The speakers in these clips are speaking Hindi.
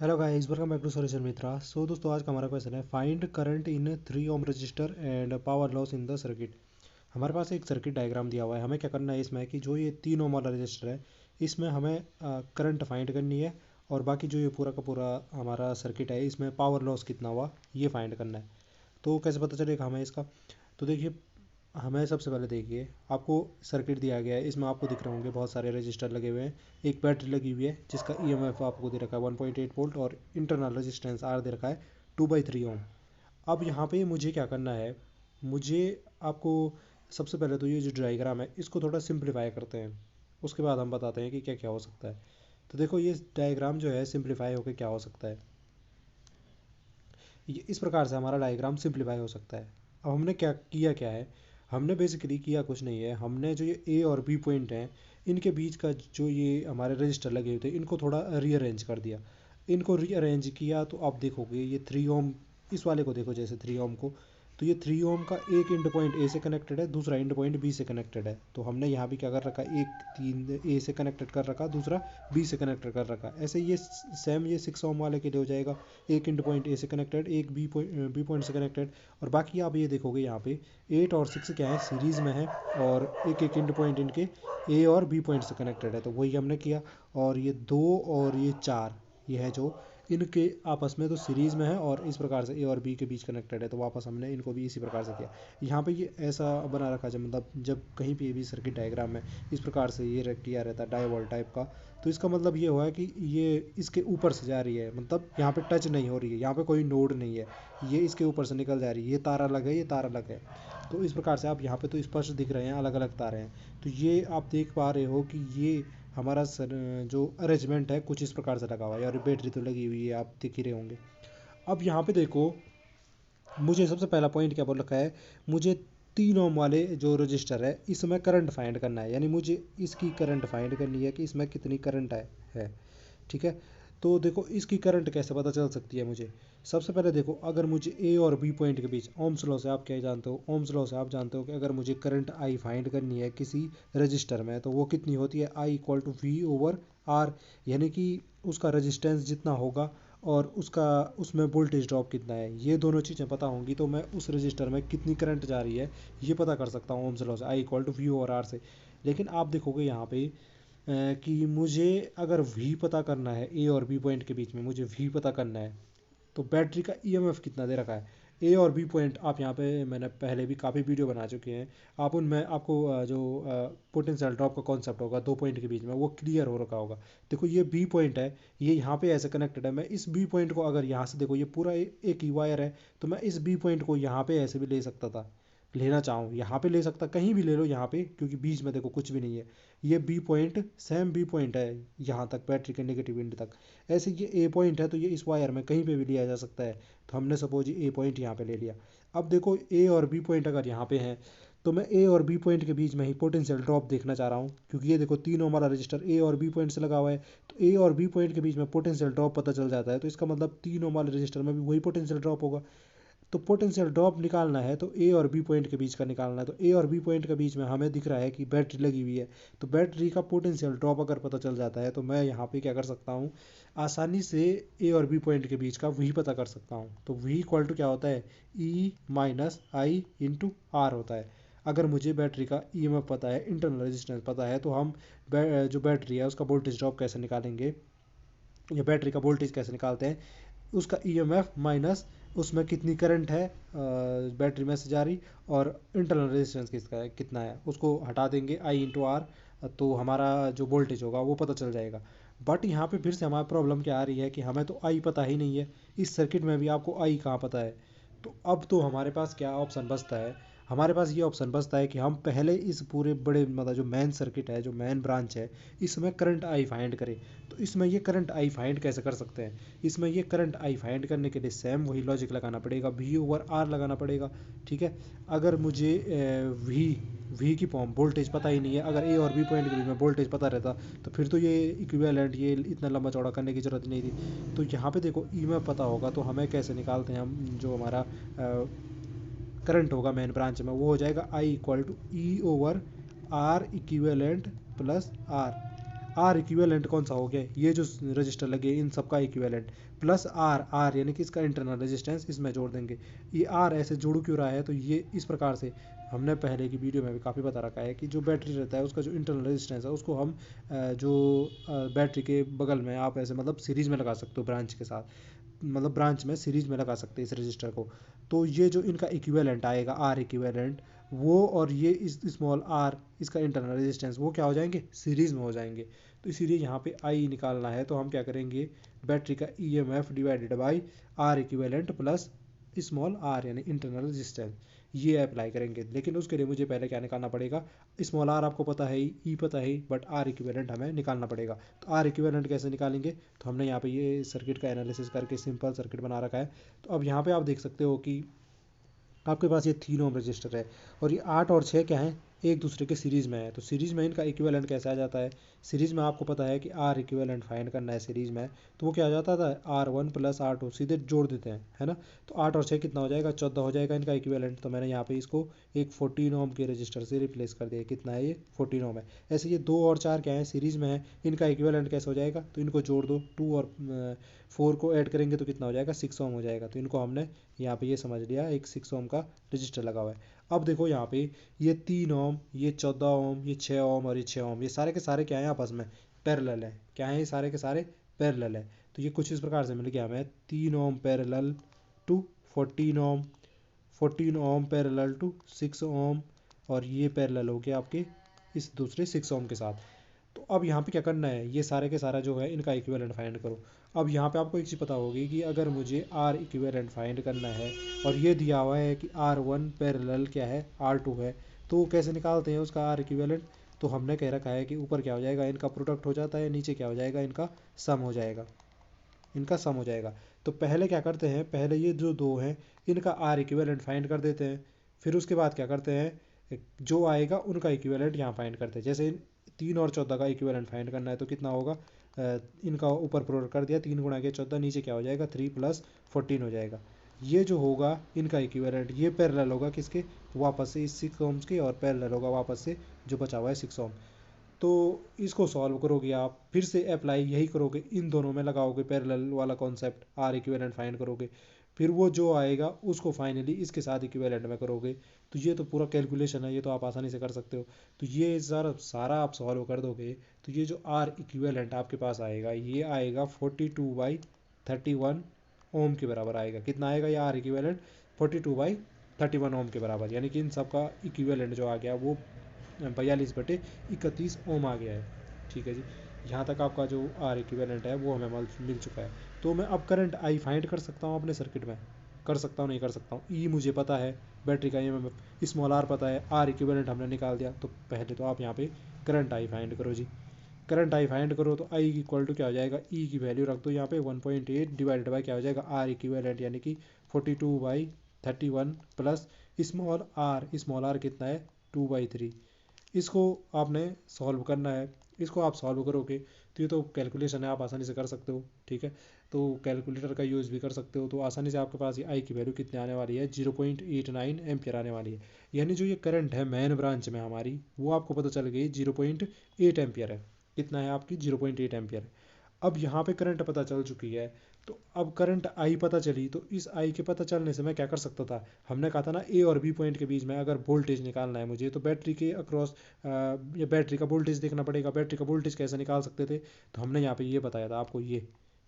Hello guys, welcome back to solution Mitra. So दोस्तों, आज का हमारा क्वेश्चन है find current in 3 ohm resistor and power loss in the circuit. हमारे पास एक सर्किट डायग्राम दिया हुआ है। हमें क्या करना है इसमें कि जो ये 3 ओम वाला रजिस्टर है इसमें हमें करंट फाइंड करनी है, और बाकी जो ये पूरा का पूरा हमारा सर्किट है इसमें पावर लॉस कितना हुआ ये फाइंड करना है। तो कैसे पता चलेगा हमें इसका? तो देखिए, हमें सबसे पहले देखिए, आपको सर्किट दिया गया है, इसमें आपको दिख रहे होंगे बहुत सारे रजिस्टर लगे हुए हैं। एक बैटरी लगी हुई है जिसका ईएमएफ आपको दे रखा है 1.8 वोल्ट, और इंटरनल रेजिस्टेंस आर दे रखा है 2/3 ओम। अब यहाँ पे मुझे क्या करना है, मुझे आपको सबसे पहले तो ये जो डायग्राम है इसको थोड़ा सिंप्लीफाई करते हैं, उसके बाद हम बताते हैं कि क्या क्या हो सकता है। तो देखो, ये डायग्राम जो है सिंप्लीफाई होकर क्या हो सकता है, ये इस प्रकार से हमारा डायग्राम सिंप्लीफाई हो सकता है। अब हमने क्या है, हमने बेसिकली किया कुछ नहीं है, हमने जो ये ए और बी पॉइंट हैं इनके बीच का जो ये हमारे रजिस्टर लगे हुए थे इनको थोड़ा रीअरेंज कर दिया। इनको रीअरेंज किया तो आप देखोगे ये 3 ओम, इस वाले को देखो जैसे 3 ओम को, तो ये 3 ओम का एक एंड पॉइंट ए से कनेक्टेड है, दूसरा एंड पॉइंट बी से कनेक्टेड है। तो हमने यहाँ भी क्या कर रखा है, एक 3 ए से कनेक्टेड कर रखा, दूसरा बी से कनेक्टेड कर रखा। ऐसे ये सेम ये 6 ओम वाले के लिए हो जाएगा, एक एंड पॉइंट ए से कनेक्टेड, एक बी पॉइंट से कनेक्टेड। और बाकी आप ये देखोगे यहाँ पे 8 और 6 क्या है, सीरीज़ में है, और एक एक एंड पॉइंट इनके ए और बी पॉइंट से कनेक्टेड है, तो वही हमने किया। और ये 2 और ये 4, ये है जो इनके आपस में तो सीरीज़ में है, और इस प्रकार से ए और बी के बीच कनेक्टेड है, तो वापस हमने इनको भी इसी प्रकार से किया। यहाँ पे ये ऐसा बना रखा है, मतलब जब कहीं पे भी सर्किट डायग्राम में इस प्रकार से ये किया रहता है डायोड टाइप का, तो इसका मतलब ये हुआ है कि ये इसके ऊपर से जा रही है, मतलब यहाँ पे टच नहीं हो रही है, यहाँ पे कोई नोड नहीं है, ये इसके ऊपर से निकल जा रही है, ये तार अलग है, ये तार अलग है। तो इस प्रकार से आप यहाँ पे तो स्पष्ट दिख रहे हैं अलग अलग तारे हैं। तो ये आप देख पा रहे हो कि ये हमारा जो अरेंजमेंट है कुछ इस प्रकार से लगा हुआ है, और बैटरी तो लगी हुई है, आप दिख ही रहे होंगे। अब यहाँ पे देखो, मुझे सबसे पहला पॉइंट क्या बोल रखा है, मुझे 3 ओम वाले जो रजिस्टर है इसमें करंट फाइंड करना है, यानी मुझे इसकी करंट फाइंड करनी है कि इसमें कितनी करंट है। ठीक है। तो देखो, इसकी करंट कैसे पता चल सकती है मुझे? सबसे पहले देखो, अगर मुझे ए और बी पॉइंट के बीच ओम्स लॉ से आप क्या जानते हो, ओम्स लॉ से आप जानते हो कि अगर मुझे करंट आई फाइंड करनी है किसी रजिस्टर में, तो वो कितनी होती है, I equal to V over R, यानी कि उसका रजिस्टेंस जितना होगा और उसका उसमें वोल्टेज ड्रॉप कितना है, ये दोनों चीज़ें पता होंगी तो मैं उस रजिस्टर में कितनी करंट जा रही है ये पता कर सकता हूँ ओम्स लॉ से, I equal to V over R से। लेकिन आप देखोगे यहाँ पे कि मुझे अगर वी पता करना है, ए और बी पॉइंट के बीच में मुझे वी पता करना है, तो बैटरी का ईएमएफ कितना दे रखा है। ए और बी पॉइंट आप यहाँ पे, मैंने पहले भी काफ़ी वीडियो बना चुके हैं, आप उनमें आपको जो पोटेंशियल ड्रॉप का कॉन्सेप्ट होगा 2 पॉइंट के बीच में वो क्लियर हो रखा होगा। देखो, ये बी पॉइंट है, ये यहाँ पे ऐसे कनेक्टेड है, मैं इस बी पॉइंट को अगर यहाँ से देखो, ये पूरा एक ही वायर है, तो मैं इस बी पॉइंट को यहाँ पे ऐसे भी ले सकता था, लेना चाहूँ यहाँ पे ले सकता, कहीं भी ले लो यहाँ पे, क्योंकि बीच में देखो कुछ भी नहीं है। ये B point same B point है यहाँ तक, बैटरी के नेगेटिव एंड तक। ऐसे ये ए पॉइंट है, तो ये इस वायर में कहीं पे भी लिया जा सकता है, तो हमने सपोज ए पॉइंट यहाँ पे ले लिया। अब देखो, ए और बी पॉइंट अगर यहाँ पे हैं, तो मैं ए और बी पॉइंट के बीच में ही पोटेंशियल ड्रॉप देखना चाह रहा हूँ, क्योंकि ये देखो 3 ओम वाला रजिस्टर ए और बी पॉइंट से लगा हुआ है, तो ए और बी पॉइंट के बीच में पोटेंशियल ड्रॉप पता चल जाता है, तो इसका मतलब 3 ओम वाले रजिस्टर में भी वही पोटेंशियल ड्रॉप होगा। तो पोटेंशियल ड्रॉप निकालना है तो ए और बी पॉइंट के बीच का निकालना है, तो ए और बी पॉइंट के बीच में हमें दिख रहा है कि बैटरी लगी हुई है, तो बैटरी का पोटेंशियल ड्रॉप अगर पता चल जाता है तो मैं यहाँ पे क्या कर सकता हूँ, आसानी से ए और बी पॉइंट के बीच का वी पता कर सकता हूँ। तो वी इक्वल टू क्या होता है, ई माइनस आई इंटू आर होता है। अगर मुझे बैटरी का ईएमएफ पता है, इंटरनल रेजिस्टेंस पता है, तो हम जो बैटरी है उसका वोल्टेज ड्रॉप कैसे निकालेंगे, या बैटरी का वोल्टेज कैसे निकालते हैं, उसका ईएमएफ माइनस उसमें कितनी करंट है बैटरी में से जा रही, और इंटरनल रेजिस्टेंस किसका है, कितना है, उसको हटा देंगे आई इंटू आर, तो हमारा जो वोल्टेज होगा वो पता चल जाएगा। बट यहाँ पे फिर से हमारा प्रॉब्लम क्या आ रही है कि हमें तो आई पता ही नहीं है, इस सर्किट में भी आपको आई कहाँ पता है। तो अब तो हमारे पास क्या ऑप्शन बचता है, हमारे पास ये ऑप्शन बचता है कि हम पहले इस पूरे बड़े, मतलब जो मेन सर्किट है, जो मेन ब्रांच है, इसमें करंट आई फाइंड करें। तो इसमें ये करंट आई फाइंड कैसे कर सकते हैं, इसमें ये करंट आई फाइंड करने के लिए सेम वही लॉजिक लगाना पड़ेगा, वी ओवर आर लगाना पड़ेगा। ठीक है। अगर मुझे वी वी की फॉर्म वोल्टेज पता ही नहीं है, अगर ए और बी पॉइंट के बीच में वोल्टेज पता रहता तो फिर तो ये इक्विवेलेंट, ये इतना लंबा चौड़ा करने की ज़रूरत नहीं थी। तो यहाँ पे देखो, ई में पता होगा तो हमें कैसे निकालते हैं, हम जो हमारा करंट होगा मेन ब्रांच में वो हो जाएगा I equal to E over R equivalent plus R. R equivalent कौन सा हो गया, ये जो रजिस्टर लगे इन सबका इक्विवेलेंट, प्लस आर, आर यानी कि इसका इंटरनल रेजिस्टेंस इसमें जोड़ देंगे। ये आर ऐसे जुड़ क्यों रहा है, तो ये इस प्रकार से हमने पहले की वीडियो में भी काफ़ी बता रखा है कि जो बैटरी रहता है उसका जो इंटरनल रेजिस्टेंस है उसको हम जो बैटरी के बगल में आप ऐसे मतलब सीरीज में लगा सकते हो ब्रांच के साथ, मतलब ब्रांच में सीरीज में लगा सकते हैं इस रजिस्टर को। तो ये जो इनका इक्विवेलेंट आएगा आर इक्विवेलेंट, वो और ये इस स्मॉल आर इसका इंटरनल रेजिस्टेंस वो क्या हो जाएंगे, सीरीज में हो जाएंगे। तो इसीलिए यहाँ पे आई निकालना है तो हम क्या करेंगे, बैटरी का EMF divided by R equivalent plus small R यानी इंटरनल रेजिस्टेंस, ये अप्लाई करेंगे। लेकिन उसके लिए मुझे पहले क्या निकालना पड़ेगा, स्मॉल आर आपको पता है ही, ई पता है, बट आर इक्विवेलेंट हमें निकालना पड़ेगा। तो आर इक्विवेलेंट कैसे निकालेंगे, तो हमने यहाँ पे ये सर्किट का एनालिसिस करके सिंपल सर्किट बना रखा है। तो अब यहाँ पे आप देख सकते हो कि आपके पास ये 3 ओम रजिस्टर है और ये 8 और 6 क्या है, एक दूसरे के सीरीज़ में है। तो सीरीज़ में इनका इक्विवेलेंट कैसे आ जाता है, सीरीज़ में आपको पता है कि आर इक्विवेलेंट फाइंड करना है सीरीज़ में, तो वो क्या आ जाता था, R1 प्लस R2 सीधे जोड़ देते हैं, है ना। तो 8 और 6 कितना हो जाएगा, 14 हो जाएगा इनका इक्विवेलेंट। तो मैंने यहाँ पे इसको एक 14 ओम के रजिस्टर से रिप्लेस कर दिया, कितना है ये 14 ओम है। ऐसे ये 2 और 4 क्या है, सीरीज़ में है, इनका इक्विवेलेंट कैसे हो जाएगा, तो इनको जोड़ दो, 2 और 4 को ऐड करेंगे तो कितना हो जाएगा, 6 ओम हो जाएगा। तो इनको हमने यहाँ पे ये समझ लिया, एक 6 ओम का रजिस्टर लगा हुआ है। अब देखो यहाँ पे ये 3 ओम, ये 14 ओम, ये 6 ओम और ये 6 ओम, ये सारे के सारे क्या हैं, आपस में पैरेलल है। क्या है, ये सारे के सारे पैरेलल है। तो ये कुछ इस प्रकार से मिल गया हमें, 3 ohm parallel to 14 ohm, 14 ohm parallel to 6 ohm, और ये पैरेलल हो गया आपके इस दूसरे 6 ओम के साथ। तो अब यहाँ पे क्या करना है, ये सारे के सारा जो है इनका इक्विवेलेंट फाइंड करो। अब यहाँ पे आपको एक चीज़ पता होगी कि अगर मुझे आर इक्विवेलेंट फाइंड करना है और ये दिया हुआ है कि R1 पैरेलल क्या है, R2 है, तो कैसे निकालते हैं उसका आर इक्विवेलेंट। तो हमने कह रखा है कि ऊपर क्या हो जाएगा, इनका प्रोडक्ट हो जाता है, नीचे क्या हो जाएगा, इनका सम हो जाएगा, इनका सम हो जाएगा। तो पहले क्या करते हैं, पहले ये जो दो हैं इनका आर इक्विवेलेंट फाइंड कर देते हैं, फिर उसके बाद क्या करते हैं, जो आएगा उनका इक्विवेलेंट यहाँ फाइंड करते हैं। जैसे 3 और 14 का इक्विवेलेंट फाइंड करना है तो कितना होगा, इनका ऊपर प्रोडक्ट कर दिया, 3 गुणा के 14, नीचे क्या हो जाएगा 3 प्लस 14 हो जाएगा। ये जो होगा इनका इक्विवेलेंट, ये पैरेलल होगा किसके, वापस से इस 6 ओम्स के, और पैरेलल होगा वापस से जो बचा हुआ है 6 ओम। तो इसको सॉल्व करोगे आप, फिर से अप्लाई यही करोगे, इन दोनों में लगाओगे पैरेलल वाला कॉन्सेप्ट, आर इक्विवेलेंट फाइंड करोगे, फिर वो जो आएगा उसको फाइनली इसके साथ इक्विवेलेंट में करोगे। तो ये तो पूरा कैलकुलेशन है, ये तो आप आसानी से कर सकते हो। तो ये सारा सारा आप सॉल्व कर दोगे तो ये जो आर इक्विवेलेंट आपके पास आएगा, ये आएगा 42/31 ओम के बराबर आएगा। कितना आएगा ये आर इक्विवेलेंट, 42/31 ओम के बराबर, यानी कि इन सब का इक्विवेलेंट जो आ गया वो 42/31 ओम आ गया है। ठीक है जी, यहाँ तक आपका जो आर इक्विवेलेंट है वो हमें मिल चुका है। तो मैं अब करंट आई फाइंड कर सकता हूँ अपने सर्किट में, कर सकता हूँ नहीं कर सकता हूँ, ई मुझे पता है, बैटरी का ईएमएफ स्मॉल आर पता है, आर इक्विवेलेंट हमने निकाल दिया। तो पहले तो आप यहाँ पे करंट आई फाइंड करो जी, करंट आई फाइंड करो। तो आई इक्वल टू क्या हो जाएगा, ई की वैल्यू रख दो यहाँ पे 1.8 डिवाइडेड बाई क्या हो जाएगा, आर इक्विवेलेंट यानी कि 42/31 प्लस स्मॉल आर कितना है 2/3। इसको आपने सॉल्व करना है, इसको आप सॉल्व करोगे तो ये तो कैलकुलेशन है, आप आसानी से कर सकते हो। ठीक है, तो कैलकुलेटर का यूज़ भी कर सकते हो। तो आसानी से आपके पास ये आई की वैल्यू कितने आने वाली है, 0.89 एम्पियर आने वाली है। यानी जो ये करंट है मेन ब्रांच में हमारी, वो आपको पता चल गई 0.8 एम्पियर है। कितना है आपकी, 0.8 एम्पियर है। अब यहाँ पे करंट पता चल चुकी है, तो अब करंट आई पता चली, तो इस आई के पता चलने से मैं क्या कर सकता था, हमने कहा था ना ए और बी पॉइंट के बीच में अगर वोल्टेज निकालना है मुझे, तो बैटरी के अक्रॉस या बैटरी का वोल्टेज देखना पड़ेगा। बैटरी का वोल्टेज कैसे निकाल सकते थे, तो हमने यहाँ पे ये बताया था आपको, ये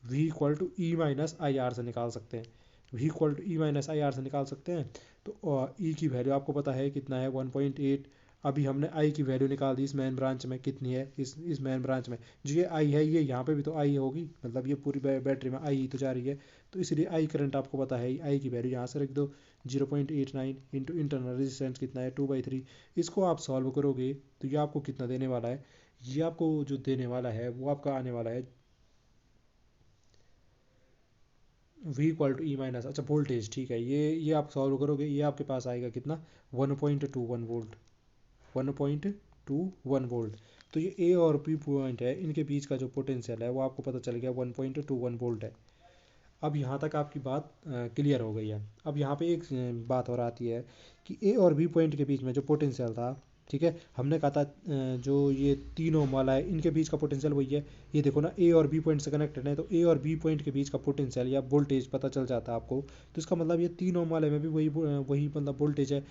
V equal to E minus I R से निकाल सकते हैं, V equal to E minus I R से निकाल सकते हैं। तो ई की वैल्यू आपको पता है कितना है, 1.8। अभी हमने आई की वैल्यू निकाल दी इस मेन ब्रांच में, कितनी है इस मेन ब्रांच में, जो ये आई है ये यहाँ पे भी तो आई होगी, मतलब ये पूरी बैटरी में आई तो जा रही है। तो इसलिए आई करंट आपको पता है, आई की वैल्यू यहाँ से रख दो, 0.89 इंटू इंटरनल रेजिस्टेंस कितना है 2/3। इसको आप सॉल्व करोगे तो ये आपको कितना देने वाला है, ये आपको जो देने वाला है वो आपका आने वाला है V equal to E minus, अच्छा वोल्टेज, ठीक है, ये आप सॉल्व करोगे, ये आपके पास आएगा कितना, 1.21 वोल्ट, 1.21 वोल्ट। तो ये ए और पी पॉइंट है, इनके बीच का जो पोटेंशियल है वो आपको पता चल गया 1.21 वोल्ट है। अब यहाँ तक आपकी बात क्लियर हो गई है। अब यहाँ पे एक बात और आती है कि ए और बी पॉइंट के बीच में जो पोटेंशियल था ठीक है, हमने कहा था जो ये 3 ओम वाला है इनके बीच का पोटेंशियल वही है। ये देखो ना, ए और बी पॉइंट से कनेक्टेड है, तो ए और बी पॉइंट के बीच का पोटेंशियल या वोल्टेज पता चल जाता है आपको। तो इसका मतलब ये 3 ओम वाले में भी वही वही मतलब वोल्टेज है।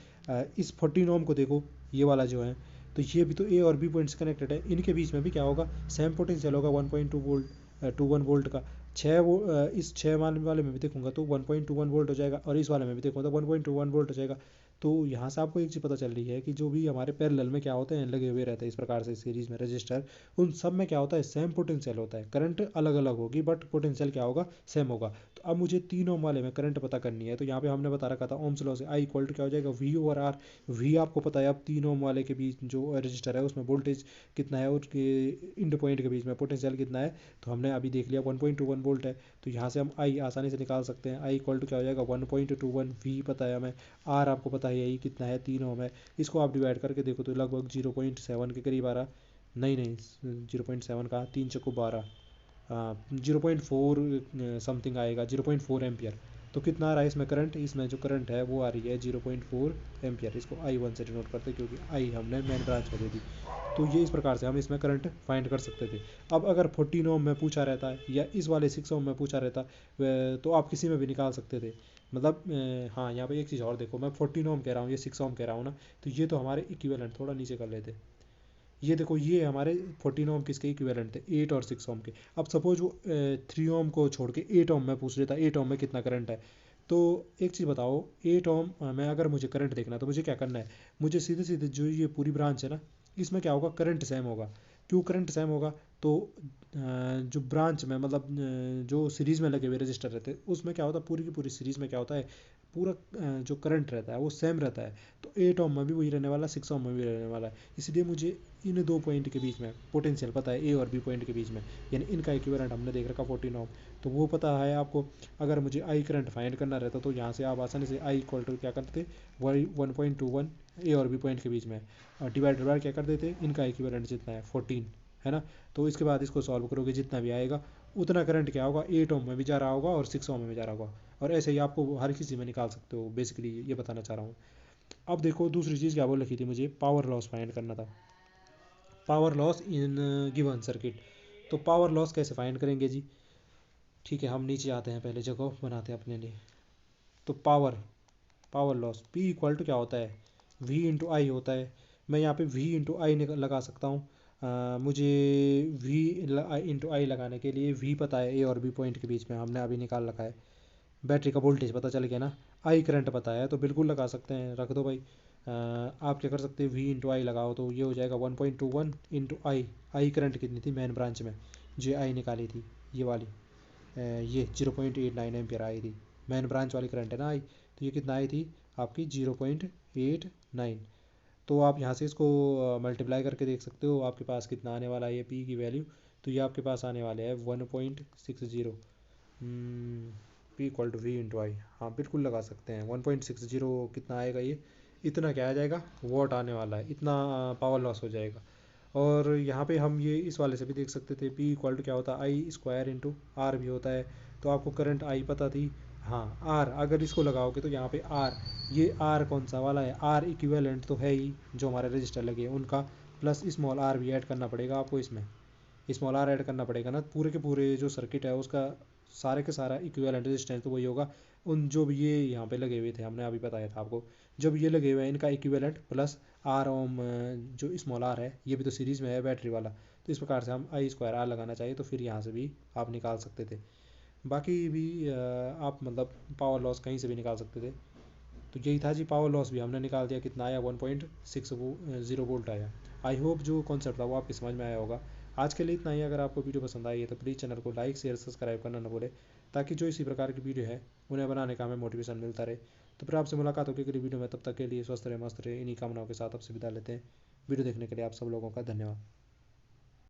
इस 14 ओम को देखो, ये वाला जो है, तो ये भी तो ए और बी पॉइंट से कनेक्टेड है, इनके बीच में भी क्या होगा, सेम पोटेंशियल होगा 1.2 वोल्ट 21 वोल्ट का। इस 6 वाले में भी देखूंगा तो 1.21 वोल्ट हो जाएगा, और इस वाले में भी देखूंगा तो 1.21 वोल्ट हो जाएगा। तो यहाँ से आपको एक चीज़ पता चल रही है कि जो भी हमारे पैरेलल में क्या होते हैं, लगे हुए रहते हैं इस प्रकार से सीरीज में रजिस्टर, उन सब में क्या होता है, सेम पोटेंशियल होता है। करंट अलग अलग होगी बट पोटेंशियल क्या होगा, सेम होगा। तो अब मुझे 3 ओम वाले में करंट पता करनी है, तो यहाँ पे हमने बता रखा था ओम्स लॉ से आई इक्वल टू क्या हो जाएगा, वी ओवर आर। वी आपको पता है, अब 3 ओम वाले के बीच जो रजिस्टर है उसमें वोल्टेज कितना है, उसके इंड पॉइंट के बीच में पोटेंशियल कितना है, तो हमने अभी देख लिया 1.21 वोल्ट है। तो यहाँ से हम आई आसानी से निकाल सकते हैं, आई इक्वल टू क्या हो जाएगा 1.21, वी पता है हमें, आर आपको पता है यही कितना है, 3 ओम है। इसको आप डिवाइड करके देखो तो लगभग 0.7 के करीब आ रहा। नहीं नहीं, 0.7 का 3 × 12, 0.4 समथिंग आएगा, 0.4 एम्पियर। तो कितना आ रहा है इसमें करंट, इसमें जो करंट है वो आ रही है 0.4 एम्पियर। इसको I1 से डिनोट करते क्योंकि आई हमने मेन ब्रांच में दे दी। तो ये इस प्रकार से हम इसमें करंट फाइंड कर सकते थे। अब अगर 14 ओम में पूछा रहता है या इस वाले 6 ओम में पूछा रहता, तो आप किसी में भी निकाल सकते थे। मतलब हाँ, यहाँ पे एक चीज़ और देखो, मैं 14 ओम कह रहा हूँ, ये 6 ओम कह रहा हूँ ना, तो ये तो हमारे इक्विवेलेंट, थोड़ा नीचे कर लेते। ये देखो, ये हमारे 14 ओम किसके इक्विवेलेंट थे, 8 और 6 ओम के। अब सपोज वो 3 ओम को छोड़ के 8 ओम में पूछ लेता, 8 ओम में कितना करंट है। तो एक चीज़ बताओ, 8 ओम में अगर मुझे करंट देखना है तो मुझे क्या करना है, मुझे सीधे सीधे जो ये पूरी ब्रांच है ना, इसमें क्या होगा, करंट सेम होगा। क्यों करंट सेम होगा, तो जो ब्रांच में मतलब जो सीरीज़ में लगे हुए रजिस्टर रहते हैं उसमें क्या होता है, पूरी की पूरी सीरीज़ में क्या होता है, पूरा जो करंट रहता है वो सेम रहता है। तो 8 ओम में भी वही रहने वाला, 6 ओम में भी रहने वाला है। इसलिए मुझे इन दो पॉइंट के बीच में पोटेंशियल पता है, ए और बी पॉइंट के बीच में, यानी इनका इक्विवेलेंट हमने देख रखा 14 ओम, तो वो पता है आपको। अगर मुझे आई करंट फाइंड करना रहता तो यहाँ से आप आसानी से आई इक्वल टू क्या करते, वही 1.21 ए और बी पॉइंट के बीच में, और डिवाइडेड बाय क्या कर देते, इनका इक्विवेलेंट जितना है 14 है ना। तो इसके बाद इसको सॉल्व करोगे, जितना भी आएगा उतना करंट क्या होगा, 8 ओम में भी जा रहा होगा और 6 ओम में भी जा रहा होगा। और ऐसे ही आपको हर किसी में निकाल सकते हो, बेसिकली ये बताना चाह रहा हूँ। अब देखो दूसरी चीज़ क्या बोल रखी थी, मुझे पावर लॉस फाइंड करना था, power loss in given circuit. तो पावर लॉस कैसे फाइंड करेंगे जी, ठीक है, हम नीचे आते हैं, पहले जगह बनाते हैं अपने लिए। तो power loss P equal to क्या होता है, V इंटू आई होता है। मैं यहाँ पे V इंटू आई लगा सकता हूँ। मुझे V इंटू आई लगाने के लिए V पता है, ए और बी पॉइंट के बीच में हमने अभी निकाल रखा है। बैटरी का वोल्टेज पता चल गया ना, आई करंट पता है, तो बिल्कुल लगा सकते हैं, रख दो भाई। आप क्या कर सकते हैं, वी इंटू आई लगाओ तो ये हो जाएगा 1.21 इंटू आई। आई करंट कितनी थी मेन ब्रांच में, जो आई निकाली थी, ये वाली, ये 0.89 एम्पियर आई थी, मेन ब्रांच वाली करंट है ना आई। तो ये कितना आई थी आपकी 0.89। तो आप यहाँ से इसको मल्टीप्लाई करके देख सकते हो आपके पास कितना आने वाला है, ये पी की वैल्यू। तो ये आपके पास आने वाले हैं 1.60। P equal to V into I, हाँ बिल्कुल लगा सकते हैं। 1.60 कितना आएगा, ये इतना क्या आ जाएगा, वॉट आने वाला है, इतना पावर लॉस हो जाएगा। और यहाँ पे हम ये इस वाले से भी देख सकते थे, पी इक्वल टू क्या होता है, आई स्क्वायर इंटू आर भी होता है। तो आपको करंट आई पता थी, हाँ आर अगर इसको लगाओगे तो यहाँ पे आर, ये आर कौन सा वाला है, आर इक्विवेलेंट तो है ही जो हमारे रजिस्टर लगे हैं उनका, प्लस स्मॉल आर भी ऐड करना पड़ेगा आपको इसमें। स्मॉल आर ऐड करना पड़ेगा ना, पूरे के पूरे जो सर्किट है उसका सारे के सारा इक्विवेलेंट रेजिस्टेंस तो वही होगा। उन जो भी ये यहाँ पे लगे हुए थे, हमने अभी बताया था आपको, जब ये लगे हुए हैं इनका इक्विवेलेंट प्लस आर ओम, जो स्मॉल आर है ये भी तो सीरीज़ में है बैटरी वाला। तो इस प्रकार से हम आई स्क्वायर आर लगाना चाहिए, तो फिर यहाँ से भी आप निकाल सकते थे। बाकी भी आप मतलब पावर लॉस कहीं से भी निकाल सकते थे। तो यही था जी, पावर लॉस भी हमने निकाल दिया, कितना आया 1.60 वोल्ट आया। आई होप जो कॉन्सेप्ट था वो आपकी समझ में आया होगा। आज के लिए इतना ही। अगर आपको वीडियो पसंद आई है तो प्लीज़ चैनल को लाइक शेयर सब्सक्राइब करना न भूले, ताकि जो इसी प्रकार की वीडियो है उन्हें बनाने का हमें मोटिवेशन मिलता रहे। तो फिर आपसे मुलाकात होगी अगली वीडियो में, तब तक के लिए स्वस्थ रहे मस्त रहे, इन्हीं कामनाओं के साथ आपसे विदा लेते हैं। वीडियो देखने के लिए आप सब लोगों का धन्यवाद।